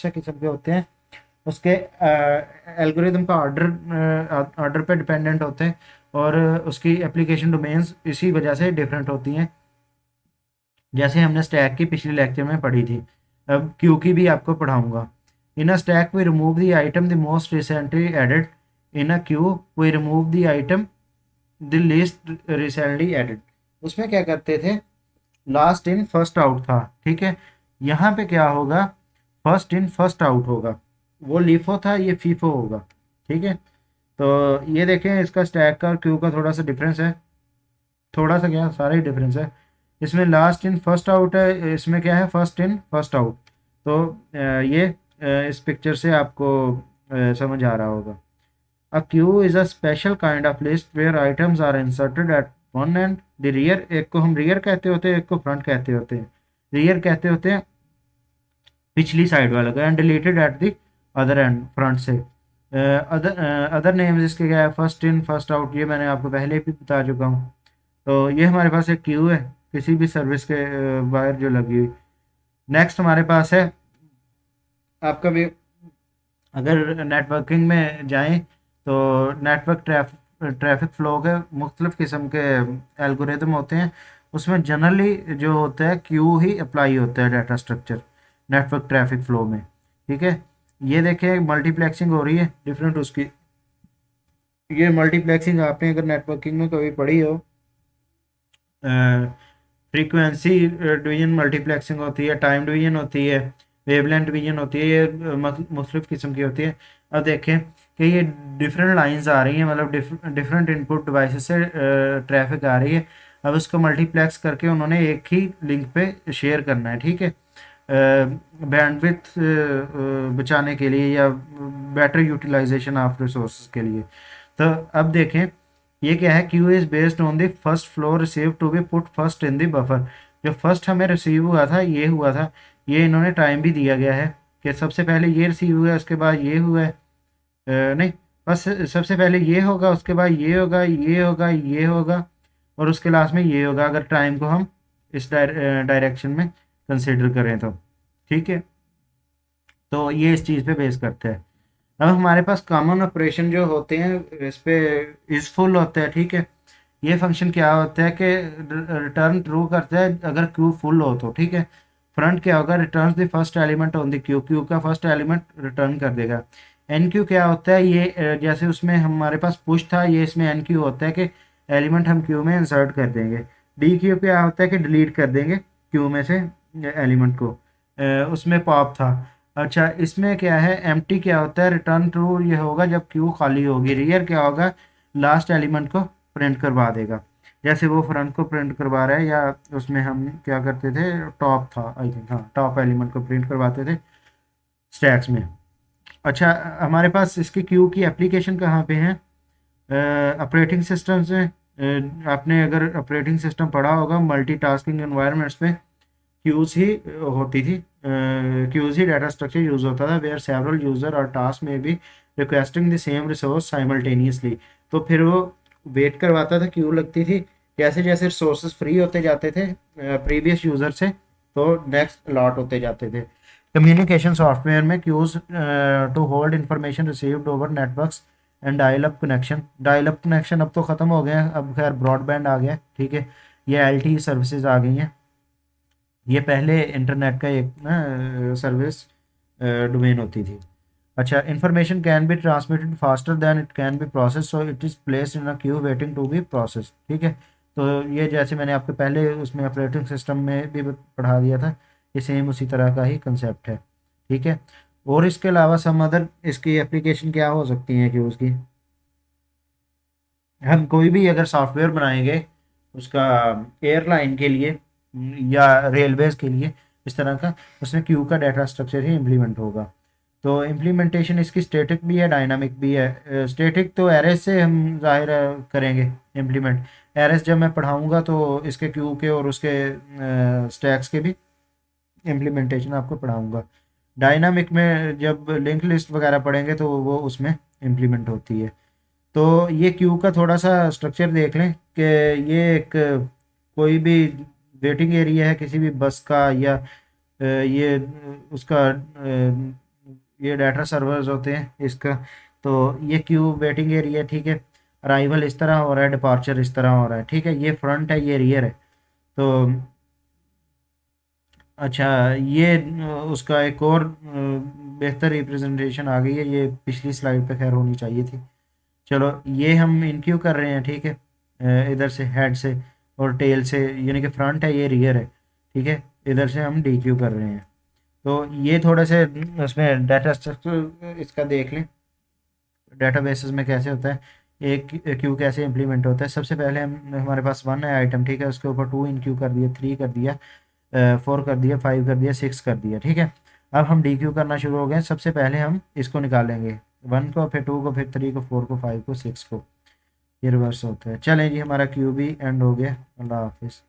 किस्म के होते हैं, उसके एल्गोरिदम का ऑर्डर पे डिपेंडेंट होते हैं, और उसकी एप्लीकेशन डोमेन्स इसी वजह से डिफरेंट होती हैं, जैसे हमने स्टैक की पिछले लेक्चर में पढ़ी थी। अब क्यू की भी आपको पढ़ाऊंगा। In a stack we remove the item the most recently added, in a queue we remove the item the least recently added. उसमें क्या करते थे, लास्ट इन फर्स्ट आउट था, ठीक है। यहाँ पे क्या होगा, फर्स्ट इन फर्स्ट आउट होगा। वो लीफो था, ये फीफो होगा, ठीक है। तो ये देखें, इसका स्टैक का और क्यू का थोड़ा सा डिफरेंस है, थोड़ा सा क्या, सारा ही डिफरेंस है। इसमें लास्ट इन फर्स्ट आउट है, इसमें क्या है, फर्स्ट इन फर्स्ट आउट। तो ये इस पिक्चर से आपको समझ आ रहा होगा। A queue is a special kind of list where items are inserted at one end, the rear। एक को हम rear कहते होते हैं, एक को front कहते होते हैं। rear कहते होते हैं पिछली साइड वाला को, and deleted at the other and, front से। अदर नेम्स इसके क्या है, फर्स्ट इन फर्स्ट आउट, ये मैंने आपको पहले भी बता चुका हूँ। तो ये हमारे पास एक क्यू है किसी भी सर्विस के बाहर जो लगी हुई। नेक्स्ट हमारे पास है, आपका भी अगर नेटवर्किंग में जाएं तो नेटवर्क ट्रैफिक फ्लो के मुख्तलिफ किस्म के एल्गोरिदम होते हैं। उसमें जनरली जो होता है क्यू ही अप्लाई होता है data structure network traffic flow में, ठीक है। ये देखें, मल्टीप्लेक्सिंग हो रही है डिफरेंट उसकी। ये मल्टीप्लेक्सिंग आपने अगर नेटवर्किंग में कभी पढ़ी हो, फ्रीक्वेंसी डिवीजन मल्टीप्लेक्सिंग होती है, टाइम डिवीजन होती है, वेवलेंथ डिवीजन होती है, ये मुख्तलिफ किस्म की होती है। अब देखें कि ये डिफरेंट लाइंस आ रही हैं, मतलब डिफरेंट इनपुट डिवाइसेस से ट्रैफिक आ रही है। अब उसको मल्टीप्लेक्स करके उन्होंने एक ही लिंक पे शेयर करना है, ठीक है, बैंडविड्थ बचाने के लिए या बेटर यूटिलाइजेशन ऑफ रिसोर्स के लिए। तो अब देखें, ये क्या है, queue is based on the first flow receive to be put first in the buffer. जो फर्स्ट हमें रिसीव हुआ था, ये हुआ था, ये इन्होंने टाइम भी दिया गया है कि सबसे पहले ये रिसीव हुआ है, उसके बाद ये हुआ है। नहीं, बस सबसे पहले ये होगा, उसके बाद ये होगा, ये होगा, ये होगा, और उसके लास्ट में ये होगा, अगर टाइम को हम इस डायरेक्शन में कंसिडर करें तो, ठीक है। तो ये इस चीज़ पे बेस करते हैं। अब हमारे पास कॉमन ऑपरेशन जो होते हैं इस पे इज फुल होता है, ठीक है। ये फंक्शन क्या होता है कि रिटर्न ट्रू करता है अगर क्यू फुल हो तो, ठीक है। फ्रंट क्या होगा, return the first element on the Q, Q का फर्स्ट एलिमेंट रिटर्न कर देगा। एन क्यू क्या होता है, ये जैसे उसमें हमारे पास पुश था, ये इसमें एन क्यू होता है कि एलिमेंट हम क्यू में इंसर्ट कर देंगे। डी क्यू क्या होता है कि डिलीट कर देंगे क्यू में से एलिमेंट को। उसमें पॉप था। अच्छा, इसमें क्या है, एम्प्टी क्या होता है, रिटर्न ट्रू ये होगा जब क्यू खाली होगी। रियर क्या होगा, लास्ट एलिमेंट को प्रिंट करवा देगा, जैसे वो फ्रंट को प्रिंट करवा रहा है, या उसमें हम क्या करते थे, टॉप था आई थिंक, हाँ, टॉप एलिमेंट को प्रिंट करवाते थे स्टैक्स में। अच्छा, हमारे पास इसकी क्यू की एप्लीकेशन कहाँ पे है, ऑपरेटिंग सिस्टम से। आपने अगर ऑपरेटिंग सिस्टम पढ़ा होगा, मल्टीटास्किंग एनवायरनमेंट्स पे क्यूज ही होती थी, क्यूज ही डाटा स्ट्रक्चर यूज होता था, वेयर सेवरल यूजर और टास्क में भी requesting the same resource simultaneously. तो फिर वो वेट करवाता था, क्यू लगती थी, जैसे जैसे रिसोर्सेज फ्री होते जाते थे प्रीवियस यूजर से, तो नेक्स्ट अलॉट होते जाते थे। कम्युनिकेशन सॉफ्टवेयर में queues to hold information received over networks and dial up connection. Dial up connection अब तो ख़त्म हो गए हैं, अब खैर ब्रॉडबैंड आ गया, ठीक है। ये एल सर्विसेज आ गई हैं। ये पहले इंटरनेट का एक ना सर्विस डोमेन होती थी। अच्छा, information can be transmitted faster than it can be process, so it is placed in a queue waiting to be process, ठीक है। तो ये जैसे मैंने आपको पहले उसमें ऑपरेटिंग सिस्टम में भी पढ़ा दिया था, ये सेम उसी तरह का ही कंसेप्ट है, ठीक है। और इसके अलावा सम अदर इसकी एप्लीकेशन क्या हो सकती हैं कि उसकी, हम कोई भी अगर सॉफ्टवेयर बनाएंगे उसका एयरलाइन के लिए या रेलवेज के लिए इस तरह का, उसमें क्यू का डाटा स्ट्रक्चर ही इम्प्लीमेंट होगा। तो इम्प्लीमेंटेशन इसकी स्टैटिक भी है, डायनामिक भी है। स्टैटिक तो एरेस से हम जाहिर करेंगे इम्प्लीमेंट। एरेस जब मैं पढ़ाऊँगा तो इसके क्यू के और उसके स्टैक्स के भी इम्प्लीमेंटेशन आपको पढ़ाऊँगा। डायनामिक में जब लिंक लिस्ट वगैरह पढ़ेंगे तो वो उसमें इम्प्लीमेंट होती है। तो ये क्यू का थोड़ा सा स्ट्रक्चर देख लें कि ये एक कोई भी वेटिंग एरिया है किसी भी बस का, या ये उसका ये डाटा सर्वर्स होते हैं इसका। तो ये क्यू वेटिंग एरिया, ठीक है। अराइवल इस तरह हो रहा है, डिपार्चर इस तरह हो रहा है, ठीक है। ये फ्रंट है, ये रियर है। तो अच्छा, ये उसका एक और बेहतर रिप्रेजेंटेशन आ गई है, ये पिछली स्लाइड पे खैर होनी चाहिए थी। चलो, ये हम इनक्यू कर रहे हैं, ठीक है। इधर से हेड से और टेल से, यानी कि फ्रंट है, ये रियर है, ठीक है। इधर से हम डी क्यू कर रहे हैं। तो ये थोड़े से उसमें डाटा स्ट्रक्चर इसका देख लें, डेटाबेसेस में कैसे होता है, एक क्यू कैसे इंप्लीमेंट होता है। सबसे पहले हम, हमारे पास वन है आइटम, ठीक है, उसके ऊपर टू इन क्यू कर दिया, थ्री कर दिया, फोर कर दिया, फाइव कर दिया, सिक्स कर दिया, ठीक है। अब हम डी क्यू करना शुरू हो गए। सबसे पहले हम इसको निकालेंगे, वन को, फिर टू को, फिर थ्री को, फोर को, फाइव को, सिक्स को। ये रिवर्स होता है। चलें जी, हमारा क्यू भी एंड हो गया। अल्लाह हाफिज़।